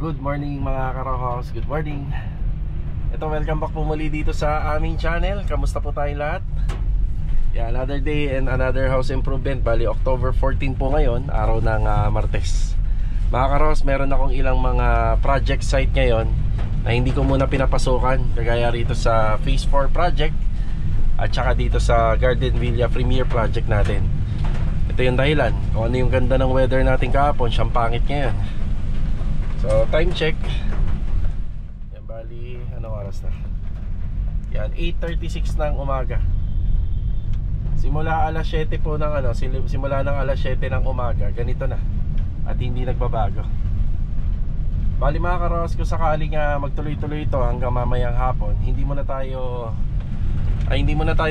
Good morning mga karohos, good morning. Ito, welcome back po muli dito sa aming channel. Kamusta po tayong lahat? Yeah, another day and another house improvement. Bali October 14 po ngayon, araw ng Martes. Mga karohos, meron akong ilang mga project site ngayon na hindi ko muna pinapasukan, kagaya rito sa Phase 4 project at saka dito sa Garden Villa Premier project natin. Ito yung dahilan kung ano yung ganda ng weather natin kahapon, siyang pangit ngayon. So time check. Yan, bali anong oras na? Yan, 8:36 ng umaga. Simula alas 7 po ng simula ng alas 7 ng umaga, ganito na. At hindi nagbabago. Bali mga karos, kung sakaling magtuloy-tuloy ito hanggang mamayang hapon, hindi muna tayo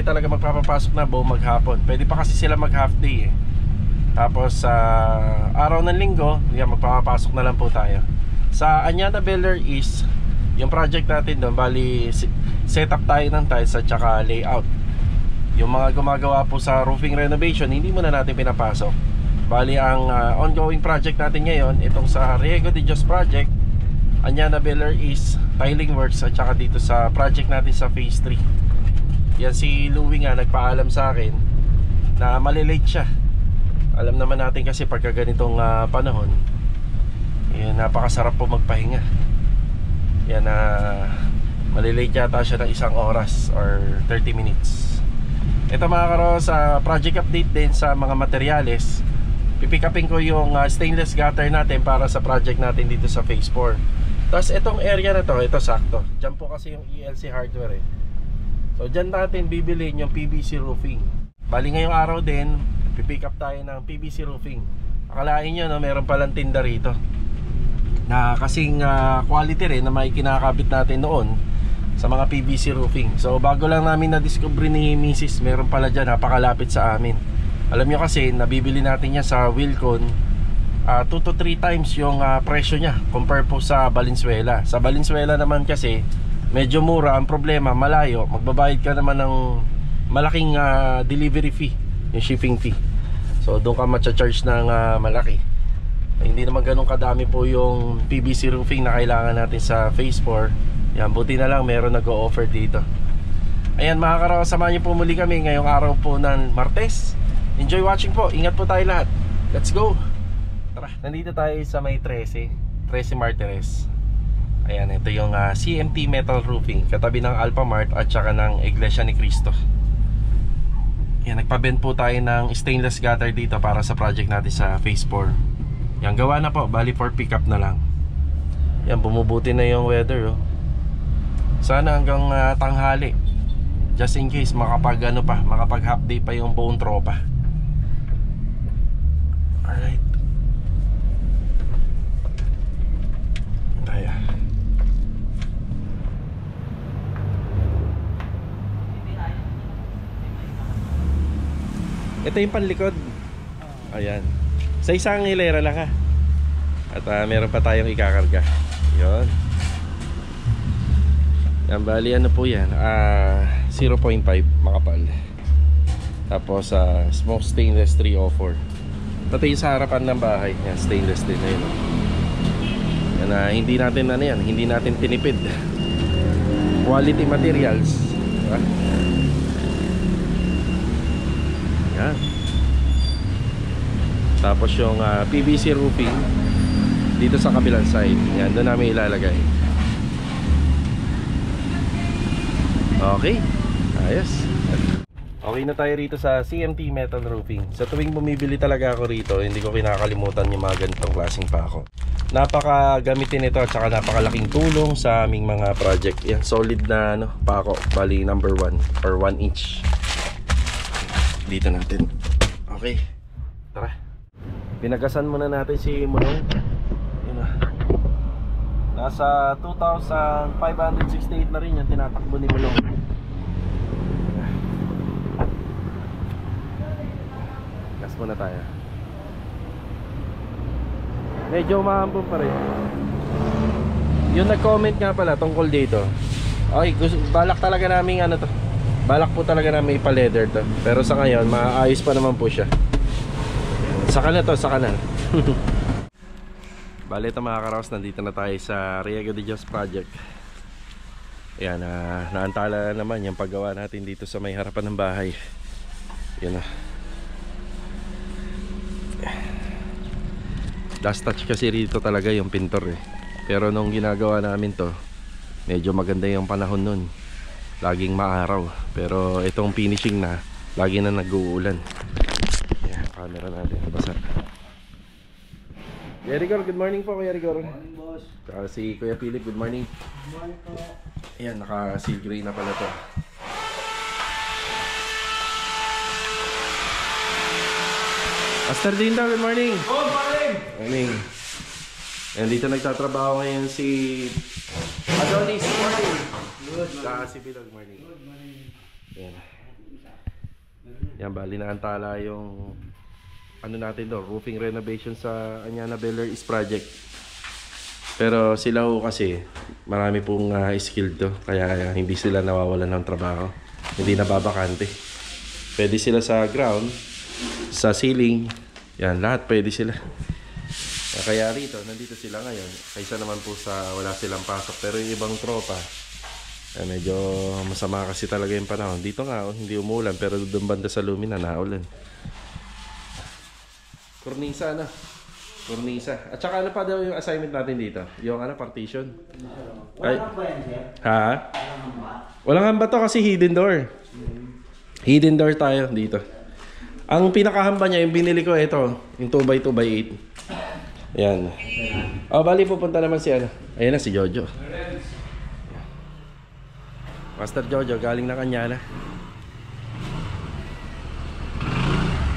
talaga magpapapasok na buong maghapon. Pwede pa kasi sila mag half day eh. Tapos sa araw ng linggo, yan, magpapapasok na lang po tayo. Sa Anyana Beller East, yung project natin doon, bali set up tayo ng tiles at saka layout. Yung mga gumagawa po sa roofing renovation, hindi muna natin pinapasok. Bali ang ongoing project natin ngayon, itong sa Riego de Dios project, Anyana Beller East tiling works, at saka dito sa project natin sa phase 3. Yan, si Louie nga nagpaalam sa akin na malilate siya. Alam naman natin kasi pagka ganitong panahon, yan, napakasarap po magpahinga. Yan, malilate yata siya ng 1 oras or 30 minutes. Ito mga karos, project update din sa mga materyales. Pipick upin ko yung stainless gutter natin para sa project natin dito sa phase 4. Tapos itong area na to, ito sakto. Diyan po kasi yung ELC hardware eh. So dyan natin bibilin yung PVC roofing. Bali ngayong araw din, pipick up tayo ng PVC roofing. Akalain nyo, no, meron palang tinda rito na kasing quality rin na may kinakabit natin noon sa mga PVC roofing. So bago lang namin na-discover ni Mrs. meron pala dyan, napakalapit sa amin. Alam nyo kasi, nabibili natin niya sa Wilcon 2 to 3 times yung presyo niya compare po sa Valenzuela. Sa Valenzuela naman kasi medyo mura. Ang problema, malayo, magbabayad ka naman ng malaking delivery fee, yung shipping fee. So doon ka matcha-charge ng malaki. Hindi naman ganun kadami po yung PVC roofing na kailangan natin sa phase 4. Yan, buti na lang meron nag-o-offer dito. Ayan mga karos, samahan niyo po muli kami ngayong araw po ng Martes. Enjoy watching po, ingat po tayo lahat. Let's go. Tara, nandito tayo sa may 13 Martires. Ayan, ito yung CMT Metal Roofing, katabi ng Alphamart at saka ng Iglesia ni Cristo. Ayan, nagpa-bend po tayo ng stainless gutter dito para sa project natin sa phase 4. Yan, gawa na po, bali for pick up na lang. Yan, bumubuti na yung weather oh. Sana hanggang tanghali, just in case makapag half day pa yung buong tropa. Alright. Tayo. Ito yung panlikod. Ayan. Sa isang hilera lang ha. At meron pa tayong ikakarga. Yun. Yan, bali ano po yan, 0.5 makapal. Tapos smoke stainless 304. Pati yung sa harapan ng bahay yan, stainless din na yun. Yan, hindi natin tinipid. Quality materials, diba? Yan. Tapos yung PVC roofing dito sa kabilang side, yan, doon namin ilalagay. Okay, ayos. Okay na tayo rito sa CMT Metal Roofing. Sa tuwing bumibili talaga ako rito, hindi ko kinakalimutan yung mga ganitong klaseng pako. Napakagamitin ito at saka napakalaking tulong sa aming mga project. Yan, solid na pako, bali number 1 or 1 inch. Dito natin. Okay, tara. Pinagasan muna natin si Mulong. Yun na. Nasa 2,568 na rin yung tinatakbo ni Mulong. Gas muna tayo. Medyo umahambong pa rin. Yung nag-comment nga pala tungkol dito, ay, balak talaga namin balak po talaga namin ipa-leather to. Pero sa ngayon, maayos pa naman po siya. Saka na to, saka na. Bale ito mga karaos, nandito na tayo sa Riego de Dios project. Ayan, naantala naman yung paggawa natin dito sa may harapan ng bahay. Yan na. Last touch kasi rito talaga yung pintor eh. Pero nung ginagawa namin to, medyo maganda yung panahon nun. Laging maaraw. Pero itong finishing na, lagi na nag-uulan. Ayan, camera natin nabasa. Kuya Rigor, good morning po Kuya Rigor. Good morning, boss. Si Kuya Philip, good morning. Good morning po. Ayan, naka-seal gray na pala to. Master Dinda, good morning. Good morning. Morning. Ayan, dito nagtatrabaho ngayon si Adonis, good morning. Good Saka si Bilog, good morning. Good morning. Ayan. Yan, bali na antala yung ano natin doon, roofing renovation sa Anyana Beller East Project. Pero sila ho kasi marami pong skilled to, kaya hindi sila nawawalan ng trabaho, hindi nababakante. Pwede sila sa ground, sa ceiling, yan lahat pwede sila. Kaya rito nandito sila ngayon kaysa naman po sa wala silang pasok. Pero yung ibang tropa medyo masama kasi talaga yung panahon. Dito nga hindi umulan, pero doon banda sa Lumina naulan. Kornisa na. Kornisa. At saka ano pa daw yung assignment natin dito? Yung ano, partition. Walang ba yan, sir? Ha? Walang ba? Walang hamba to kasi hidden door. Hidden door tayo dito. Ang pinakahamba niya, yung binili ko, ito. Yung 2x2x8. Ayan. O, bali pupunta naman si ano. Ayan na, si Jojo. Master Jojo, galing na kanya na.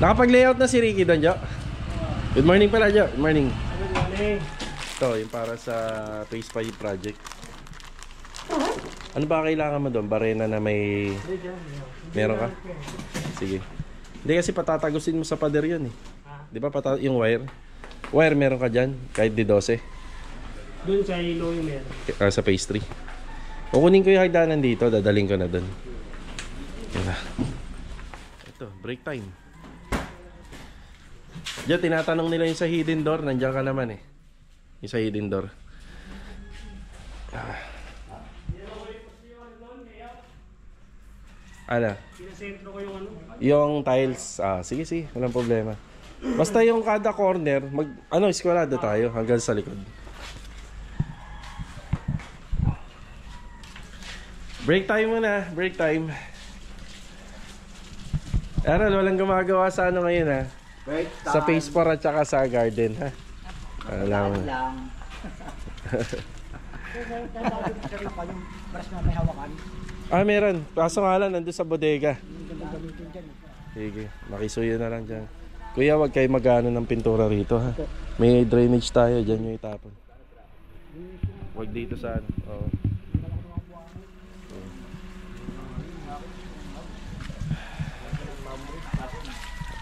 Nakapag-layout na si Ricky doon, Jo. Good morning pala, Jo. Good morning. Good morning. Ito, yung para sa Phase 5 project. Ano ba kailangan mo doon? Barena na may... Meron ka? Sige. Hindi kasi patatagusin mo sa pader yun eh. Di ba yung wire? Wire meron ka dyan? Kahit di 12? Doon sa ilo yung meron. Sa Phase 3. Kukunin ko yung hagdanan dito. Dadaling ko na doon. Yan na. Ito, break time. Diyan, tinatanong nila yung sa hidden door. Nandiyan ka naman eh. Yung sa hidden door. Ano? Pinasentro ko yung ano. Yung tiles. Sige, sige. Walang problema. Basta yung kada corner, eskwalado tayo hanggang sa likod. Break time muna. Break time. Aral, walang gumagawa sa ano ngayon ha. Break time. Sa Phase 4 at saka sa garden ha. Alam mo. lang. Meron. Kaso nga lang, nandun sa bodega. Sige, makisuyo na lang dyan. Kuya, wag kayo mag-ano ng pintura rito ha. May drainage tayo, dyan yung itapon. Wag dito sa ano. Oo.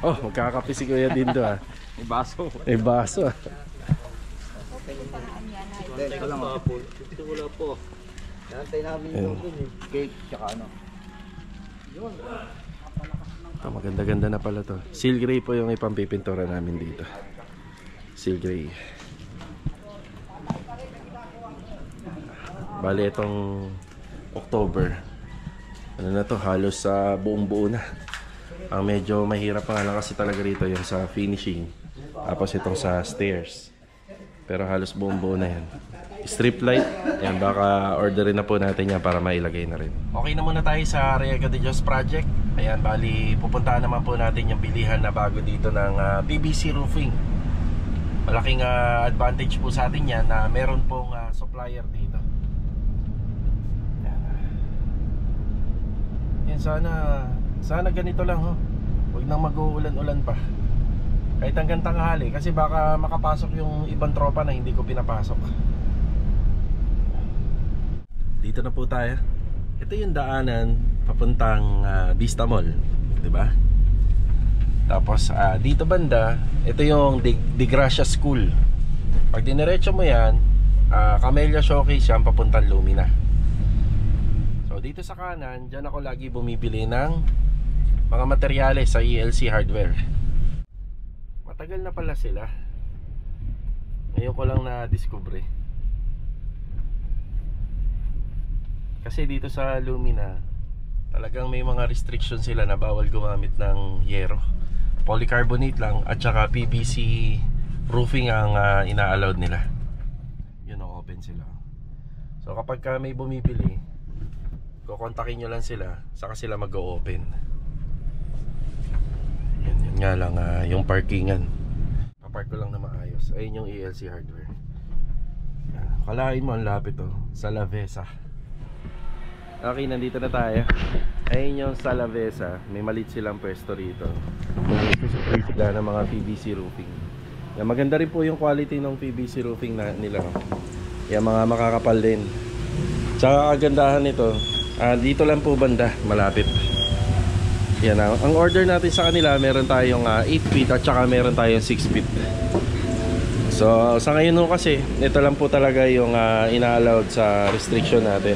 Oh, magkakape si Kuya Dindo ha. May baso. May baso ha. Ito lang po. Ito wala po. Nantay namin yung cake tsaka ano. Ito, maganda-ganda na pala to. Seal gray po yung ipampipintura namin dito. Seal gray. Bali itong October. Ano na to, halos sa buong buo na. Ang medyo mahirap pa nga lang kasi talaga rito yung sa finishing. Tapos itong sa stairs. Pero halos buong buo na yan. Strip light, yan, baka orderin na po natin yan para mailagay na rin. Okay na muna tayo sa Riego de Dios project. Ayan, bali pupuntahan naman po natin yung bilihan na bago dito ng PVC roofing. Malaking advantage po sa atin yan na meron pong supplier dito. Yan, sana ganito lang ho. Huwag nang mag-uulan-ulan pa. Kahit hanggang tanghali, kasi baka makapasok yung ibang tropa na hindi ko pinapasok. Dito na po tayo. Ito yung daanan papuntang Vista Mall, 'di ba? Tapos dito banda, ito yung De Gracia School. Pag diniretso mo 'yan, Camellia Showcase yan papuntang Lumina. So dito sa kanan, diyan ako lagi bumibili ng mga materyales sa ELC Hardware. Matagal na pala sila. Ngayon ko lang na-discover. Kasi dito sa Lumina, talagang may mga restriction sila na bawal gumamit ng yero. Polycarbonate lang at saka PVC roofing ang ina-allowed nila. Yun, open sila. So kapag may bumibili, kukontakin nyo lang sila, saka sila mag-o-open. Yun nga lang, yung parkingan, papark ko lang na maayos. Ayun yung ELC Hardware. Yan. Kalahin mo, ang lapit sa Lavesa. Okay, nandito na tayo. Ayun yung sa Lavesa. May malit silang pwesto rito. Nagsusupply sila ng mga PVC roofing. Yan, maganda rin po yung quality ng PVC roofing nila. Yan, mga makakapal din. Tsaka kagandahan nito, dito lang po banda, malapit. Yan, ang order natin sa kanila, meron tayong 8 feet at saka meron tayong 6 feet. So sa ngayon kasi, ito lang po talaga yung ina-allowed sa restriction natin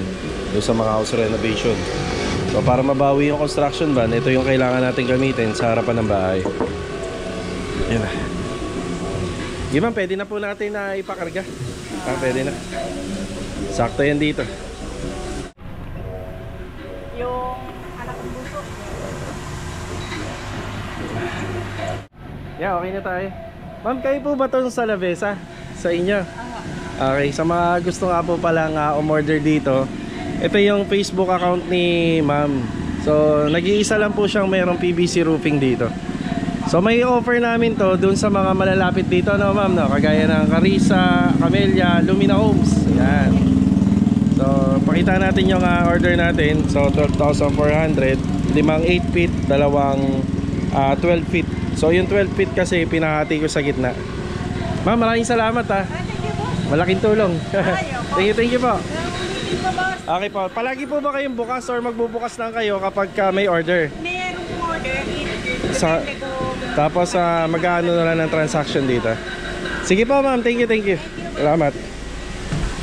doon sa mga house renovation. So para mabawi yung construction ban, ito yung kailangan natin gamitin sa harapan ng bahay. Yan na. Ma'am, pwede na po natin na ipakarga. Pwede na. Sakto yan dito. Yung anak ng buso. Yeah, okay na tayo. Ma'am, kayo po ba itong sa Lavesa? Sa inyo? Okay, sa mga gusto nga po palang umorder dito, ito yung Facebook account ni ma'am. So, nag-iisa lang po siyang mayroong PVC roofing dito. So, may offer namin to dun sa mga malalapit dito, no ma'am, no? Kagaya ng Carissa, Camellia, Lumina Homes. Yan. So, pakita natin yung order natin. So, 12,400, 5 8 feet, dalawang 12 feet. So yung 12 feet kasi pinahati ko sa gitna. Ma'am, maraming salamat ha. Malaking tulong. Thank you po. Okay po. Palagi po ba kayong bukas or magbubukas lang kayo kapag may order? Meron po order. Tapos mag-aano na lang ng transaction dito. Sige po ma'am, thank you. Salamat.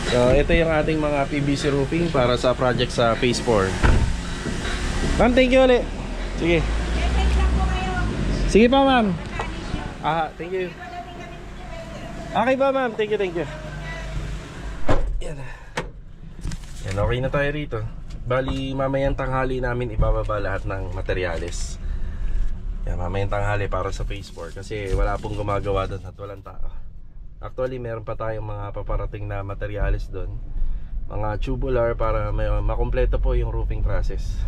So ito yung ating mga PVC roofing para sa project sa phase 4. Ma'am, thank you ulit. Sige. Sige pa ma'am. Thank you. Okay ba ma'am? Thank you. Yan. Yan, okay na tayo rito. Bali, mamayang tanghali namin ibababa lahat ng materyales. Yan, mamayang tanghali para sa phase 4. Kasi wala pong gumagawa doon at walang tao. Actually, meron pa tayong mga paparating na materyales doon. Mga tubular para makumpleto po yung roofing process.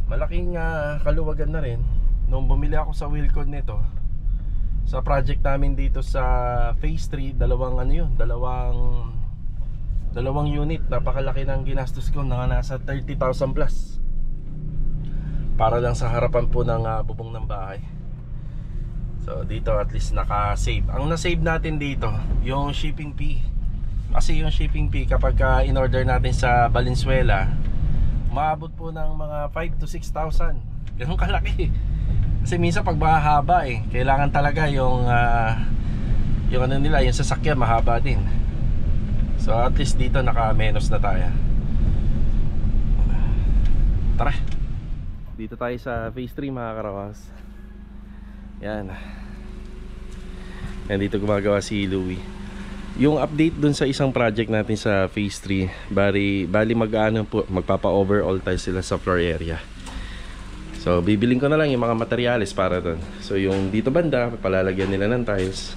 Malaking kaluwagan na rin. Nung bumili ako sa Wilcon nito, sa project namin dito sa phase 3, dalawang unit. Napakalaki ng ginastos ko, nasa 30,000 plus para lang sa harapan po ng bubong ng bahay. So dito at least naka-save. Ang na-save natin dito yung shipping fee. Kasi yung shipping fee kapag in-order natin sa Valenzuela, maabot po ng mga 5 to 6,000. Ganun kalaki. Kasi minsan pag mahaba kailangan talaga yung ano nila, yung sasakyan mahaba din. So at least dito naka-menos na tayo. Tara. Dito tayo sa phase 3 mga karawas. Yan. Yan, dito gumagawa si Louie. Yung update dun sa isang project natin sa phase 3, bali magpapa-overall tayo sila sa floor area. So bibiling ko na lang yung mga materyales para dun. So yung dito banda, palalagyan nila ng tiles.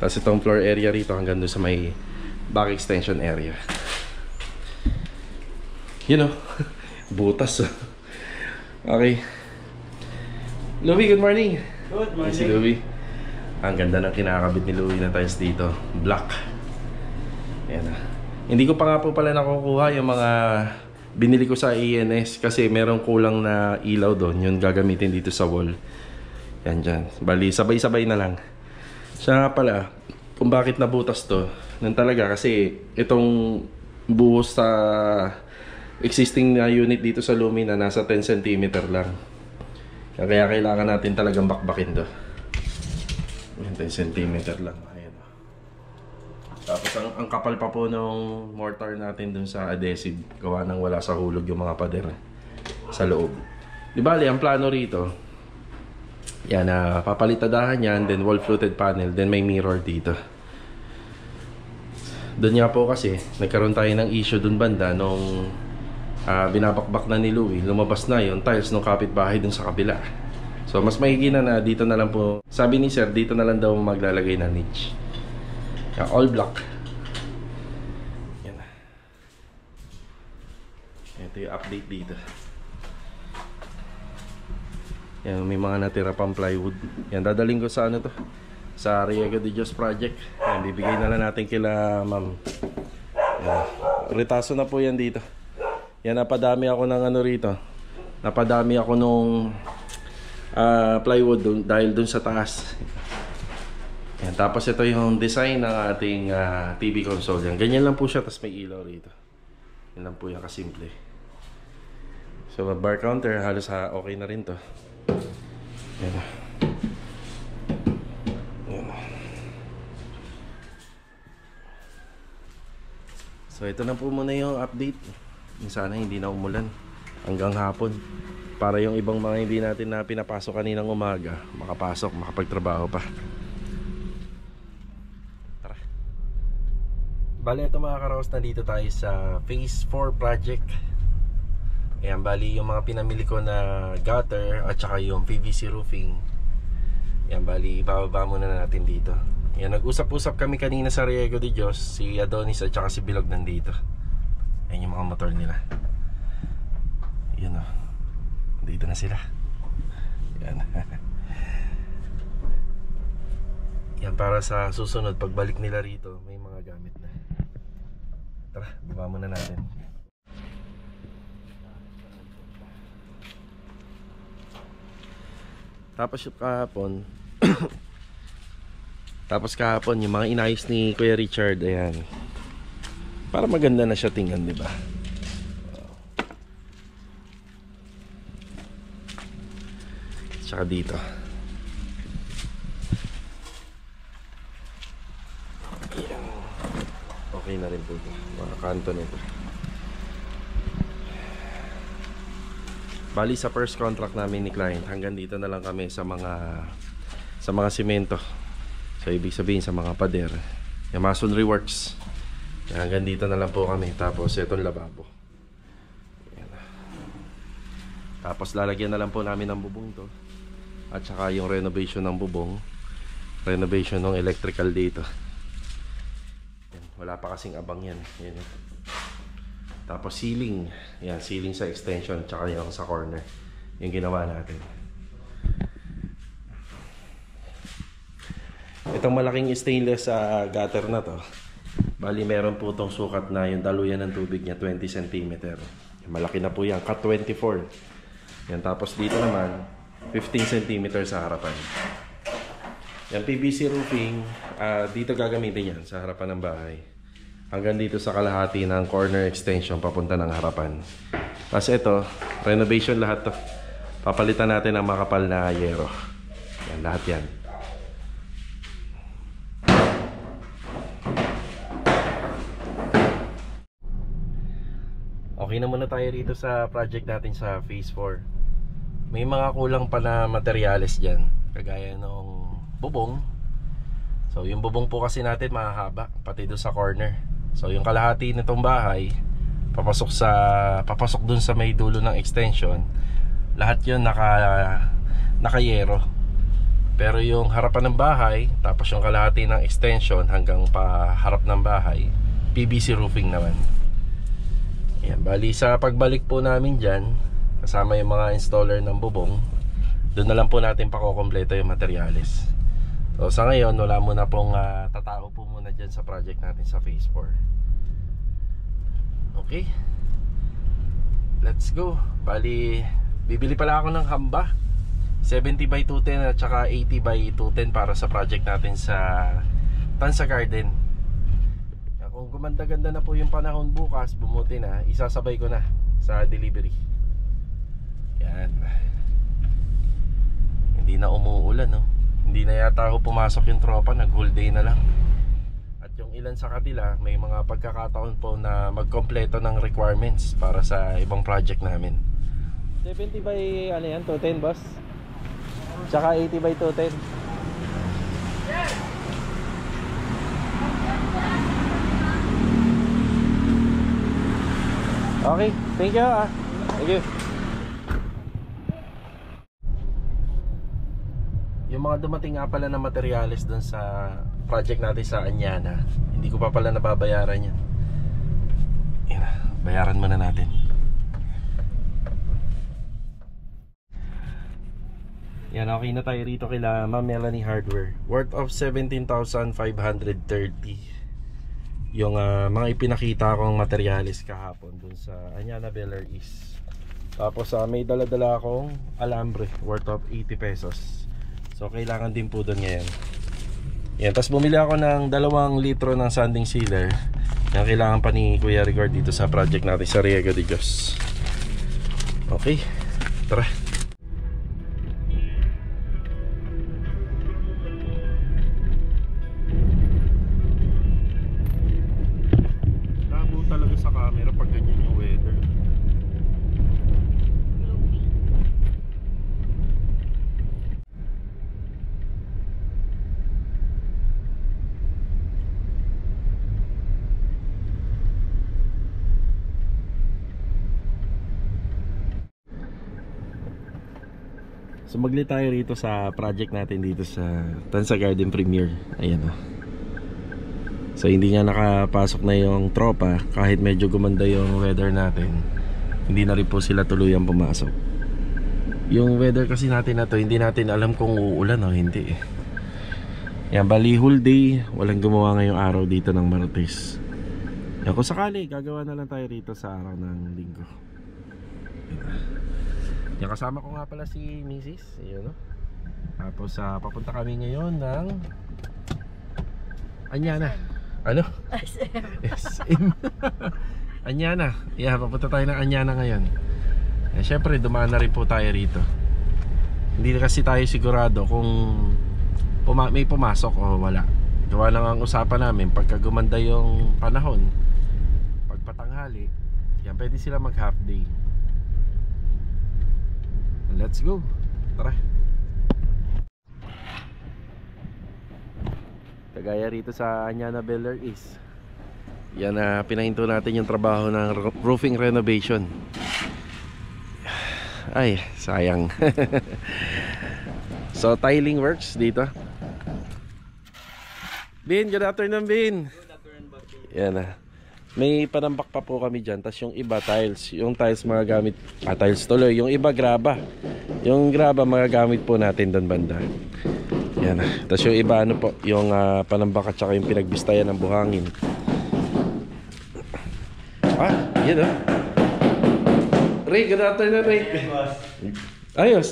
Tapos itong floor area rito hanggang dun sa may back extension area. You know, butas. Okay. Louie, good morning. Good morning. Si Louie. Ang ganda ng kinakabit ni Louie na tiles dito. Black. Ayan na. Hindi ko pa nga po pala nakukuha yung mga binili ko sa ENS kasi merong kulang na ilaw doon. Yun gagamitin dito sa wall. Yan dyan. Bali, sabay-sabay na lang. Siya nga pala, kung bakit nabutas to, nun talaga kasi itong buhos sa existing na unit dito sa Lumina nasa 10 cm lang. Kaya kailangan natin talagang bakbakin to. 10 cm lang. Ayan. Tapos ang kapal pa po ng mortar natin dun sa adhesive. Gawa nang wala sa hulog yung mga pader sa loob. Di bali, ang plano rito, Yan, papalitadahan yan, then wall fluted panel, then may mirror dito. Doon nga po kasi, nagkaroon tayo ng issue doon banda nung binabakbak na ni Louie. Lumabas na yung tiles ng kapitbahay dun sa kabila. So mas maigi na dito na lang po. Sabi ni sir, dito na lang daw maglalagay na niche. Yan, all black. Yan. Ito yung update dito. Yan, may mga natira pang plywood. Yan, dadaling ko sa ano to, sa Riego de Dios project. Yan, bibigay na lang natin kila ma'am. Yan, retaso na po yan dito. Yan, napadami ako ng ano rito. Napadami ako nung plywood dun, dahil dun sa taas. Yan, tapos ito yung design ng ating TV console. Yan, ganyan lang po siya, tapos may ilaw rito. Yan lang po yan kasimple. So bar counter, halos okay na rin to. Yan. Yan. So ito na po muna yung update. Sana hindi na umulan hanggang hapon, para yung ibang mga hindi natin na pinapasok kaninang umaga makapasok, makapagtrabaho pa. Tara. Bali, ito mga karaos, na dito tayo sa phase 4 project. Ayan, bali yung mga pinamili ko na gutter at saka yung PVC roofing. Ayan, bali ibababa muna natin dito. Ayan, nag-usap-usap kami kanina sa Riego de Dios. Si Adonis at saka si Bilog nandito. Ayan yung mga motor nila. Ayan o, dito na sila. Ayan. Yan, para sa susunod pagbalik nila rito, may mga gamit na. Tara, baba muna natin. Tapos yung kahapon tapos kahapon yung mga inayos ni Kuya Richard, ayan, para maganda na siya tingnan, di ba? Tsaka dito. Ayan. Okay na rin po ito, mga kanto nito. Bali sa first contract namin ni client, hanggang dito na lang kami sa mga semento. So ibig sabihin sa mga pader, yung masonry works, hanggang dito na lang po kami. Tapos itong lababo. Ayan. Tapos lalagyan na lang po namin ng bubong to, at saka yung renovation ng bubong, renovation ng electrical dito. Ayan. Wala pa kasing abang yan. Ayan. Tapos ceiling, yan, ceiling sa extension, tsaka yung sa corner, yung ginawa natin. Itong malaking stainless gutter na to, bali meron po itong sukat na yung daluyan ng tubig niya 20 cm. Malaki na po yan, cut 24. Yan, tapos dito naman 15 cm sa harapan. Yan, PVC roofing, dito gagamitin yan sa harapan ng bahay. Hanggang dito sa kalahati ng corner extension papunta ng harapan. Tapos ito, renovation lahat to. Papalitan natin ang makapal na yero. Yan, lahat yan. Okay na muna tayo rito sa project natin sa phase 4. May mga kulang pa na materyales dyan, kagaya ng bubong. So yung bubong po kasi natin mahahaba, pati doon sa corner. So yung kalahati nitong bahay, papasok dun sa may dulo ng extension, lahat yun nakayero. Pero yung harapan ng bahay, tapos yung kalahati ng extension hanggang pa harap ng bahay, PVC roofing naman. Ayan, bali sa pagbalik po namin dyan, kasama yung mga installer ng bubong, doon na lang po natin pakukompleto yung materyales. So sa ngayon, wala muna pong tatao po muna dyan sa project natin sa phase 4. Okay, let's go. Bali, bibili pala ako ng hamba 70 by 210 at saka 80 by 210 para sa project natin sa Tansa Garden. Kung gumanda-ganda na po yung panahon bukas, bumuti na, isasabay ko na sa delivery. Yan. Hindi na umuulan, no? Hindi na yata ako pumasok yung tropa, nag-whole day na lang. At yung ilan sa kanila, may mga pagkakataon po na magkompleto ng requirements para sa ibang project namin. 70 by ano yan, 210 boss? Tsaka 80 by 210. Okay, thank you ah. Thank you. Yung mga dumating nga pala na materyales dun sa project natin sa Anyana, hindi ko pa pala nababayaran yan. Yan, bayaran muna natin. Yan, okay na tayo rito kila Ma'am Melanie Hardware. Worth of 17,530 yung mga ipinakita kong materyales kahapon dun sa Anyana Beller East. Tapos may dala-dala akong alambre worth of 80 pesos. So kailangan din po dun ngayon. Yan, tapos bumili ako ng 2 litro ng sanding sealer. Yan, kailangan pa ni Kuya Rigord dito sa project natin sa Riego de Dios. Okay, tara. Talaga sa camera pag ganyan yung weather. Sumagli tayo rito sa project natin dito sa Tansa Garden Premier. Ayan o. So hindi nga nakapasok na yung tropa kahit medyo gumanda yung weather natin. Hindi na rin po sila tuluyang pumasok. Yung weather kasi natin na to, hindi natin alam kung uulan o hindi. Yan, bali whole day walang gumawa ngayong araw dito ng Martes. Yan, kung sakali gagawa na lang tayo rito sa araw ng Linggo. Yan, kasama ko nga pala si Mrs. Yun, no? Tapos papunta kami ngayon ng Anyana. Ano? SM. Anyana. Yeah, papunta tayo ng Anyana ngayon. Siyempre, dumaan na rin po tayo rito. Hindi kasi tayo sigurado kung may pumasok o wala. Gawa lang ang usapan namin, pagka gumanda yung panahon, pagpatanghali, yan, pwede sila mag half day. Let's go. Tara. Kagaya rito sa Anyana Beller East. Yan, pinahinto natin yung trabaho ng roofing renovation. Ay, sayang. So, tiling works dito. Bin, good afternoon, Bin. Good afternoon, Bossy. Yan, may panambak pa po kami dyan. Tapos yung iba tiles. Yung tiles magagamit, tiles tuloy. Yung iba graba. Yung graba magagamit po natin doon banda. Yan. Tapos yung iba ano po, yung panambak at saka yung pinagbistayan ng buhangin. Yun o. Ray, good afternoon, Ray. Boss. Ayos.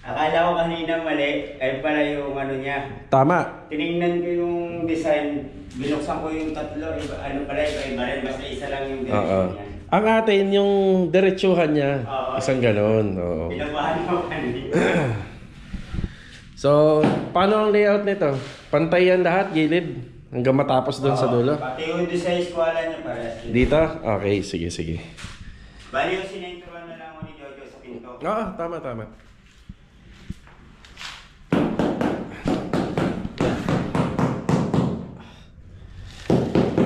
Akala ko kanina mali, ay pala yung ano niya. Tama. Tinignan ko yung design, binuksan ko yung tatlo, iba, ano pala, iba rin, basta isa lang yung direction niya. Ang atin, yung diretsuhan niya, isang ganon. Pinabahan ko kanina. So, paano ang layout nito? Pantay yan lahat, gilid, hanggang matapos doon sa dulo? Pati yung design squala niya parehas. Dito? Okay, sige, sige. Bali yung sinenturan na lang ako ni Jojo sa pinto. Oo, tama, tama.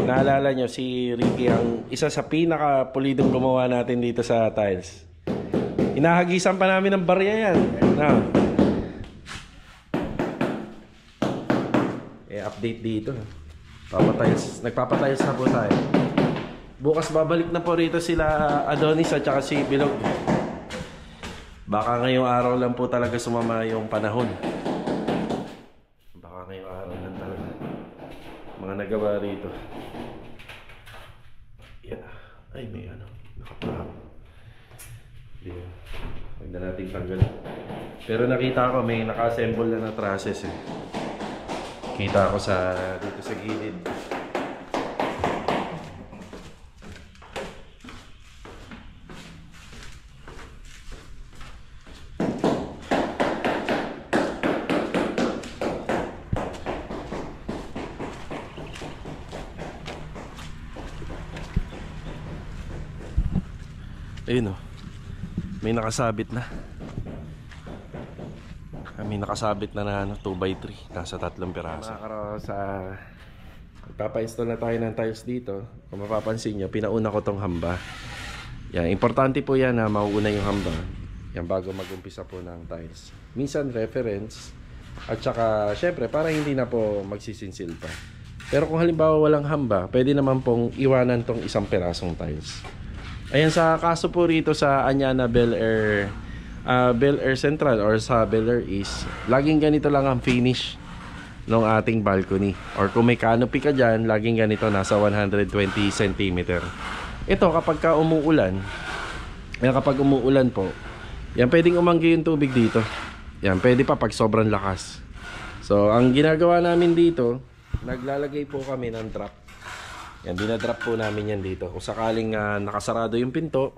Naalala nyo, si Ricky ang isa sa pinaka-pulidong gumawa natin dito sa tiles. Inahagisan pa namin ng barya yan. Update dito. Nagpapatiles na po tayo. Bukas babalik na po rito sila Adonis at saka si Bilog. Baka ngayong araw lang po talaga sumama yung panahon. Baka ngayong araw lang talaga mga nagawa rito. Yeah. Ay, may ano, nakapahap. Yeah. Huwag na natin tanggal. Pero nakita ko may naka-assemble na na trusses eh. Kita ko sa dito sa gilid. Ayun oh. May nakasabit na. Kami nakasabit na 2x3. Nasa 3 piraso. Mga karosa, magpapa-install na tayo ng tiles dito. Kung mapapansin nyo, pinauna ko tong hamba. Yan, importante po yan na mauuna yung hamba. Yan, bago mag-umpisa po ng tiles. Minsan reference. At saka, syempre, para hindi na po magsisinsil pa. Pero kung halimbawa walang hamba, pwede naman pong iwanan tong 1 pirasong tiles. Ayan, sa kaso po rito sa Anyana Bel Air Central or sa Bel Air East, laging ganito lang ang finish ng ating balcony. Or kung may canopy ka dyan, laging ganito, nasa 120 cm. Ito, kapag umuulan po, yan, pwedeng umanggi yung tubig dito. Yan, pwede pa pag sobrang lakas. So, ang ginagawa namin dito, naglalagay po kami ng drop. Yan, dinadrop po namin yan dito. Kung sakaling nakasarado yung pinto,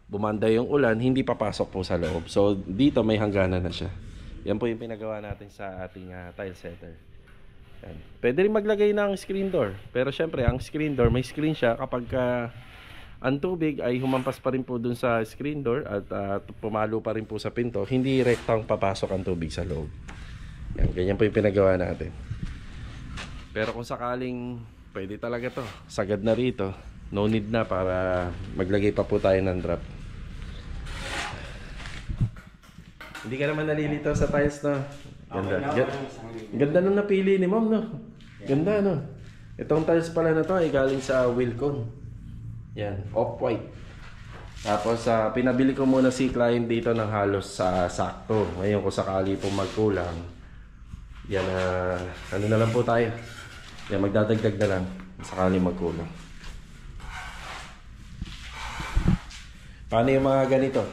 bumanda yung ulan, hindi papasok po sa loob. So, dito may hangganan na siya. Yan po yung pinagawa natin sa ating tile setter. Yan. Pwede rin maglagay ng screen door. Pero syempre, ang screen door, may screen siya kapag ang tubig ay humampas pa rin po dun sa screen door at pumalo pa rin po sa pinto, hindi rektang papasok ang tubig sa loob. Yan, ganyan po yung pinagawa natin. Pero kung sakaling pwede talaga to, sagad na rito, no need na para maglagay pa po tayo ng drop. Hindi ka naman nalilito sa tiles, no? Ganda. Ganda nung napili ni ma'am, no? Ganda, no? Itong tiles pala na to ay galing sa Wilcon. Yan, off-white. Tapos pinabili ko muna si client dito ng halos sa sakto. Ngayon kung sakali po magkulang, yan, ano na lang po tayo. Yan, magdadagdag na lang sakali magkulang. Paano yung mga ganito?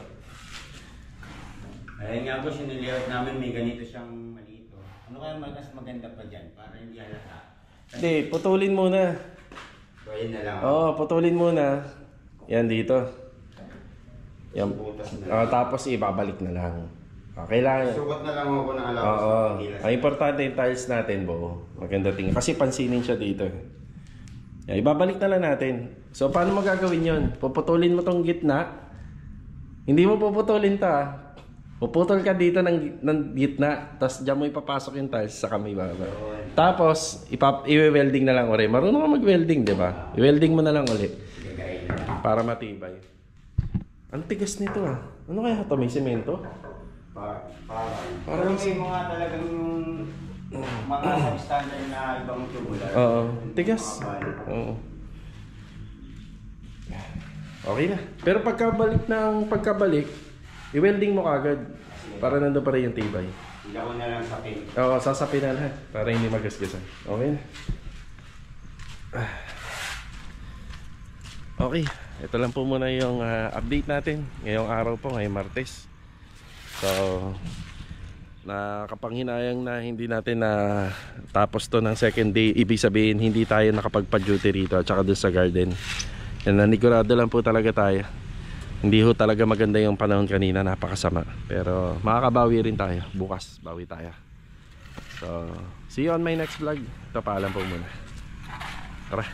Ayun nga po, sinilihat namin may ganito siyang malito. Ano kaya mas maganda pa dyan para hindi halata? Hindi, putulin muna. So, ayun na lang. Oo, putulin muna. Yan dito. Yan. Tapos ibabalik na lang. Kailangan. Sukat na lang ako ng allowance. Oo. Ang importante yung tiles natin, Bo. Maganda tingin. Kasi pansinin siya dito. Yan, ibabalik na lang natin. So, paano magagawin yun? Puputulin mo tong gitna. Hindi mo puputulin ta. Puputol ka dito ng gitna. Tapos dyan mo ipapasok yung tiles sa kami baba. Tapos, i-welding na lang ulit. Marunong ka mag-welding, di ba? I-welding mo na lang ulit. Para matibay. Ang tigas nito ah. Ano kaya ito? May semento? Parang may mga talagang mga substandard na ibang tubular. Oo. Tigas. Oo. Okay na. Pero pagkabalik, i-welding mo kagad. Para nandun pa rin yung tibay. Ilaw na lang sa pin. Oo, sasapinan ha. Para hindi magasgasan. Okay na. Okay. Ito lang po muna yung update natin. Ngayong araw po, ngayong Martes. So, nakapanghinayang na hindi natin na tapos to ng second day. Ibig sabihin, hindi tayo nakapagpa-duty rito at saka dun sa garden. Yan, nanigurado lang po talaga tayo. Hindi ho talaga maganda yung panahon kanina, napakasama. Pero makakabawi rin tayo. Bukas, bawi tayo. So, see you on my next vlog. Ito, paalam po muna. Tara.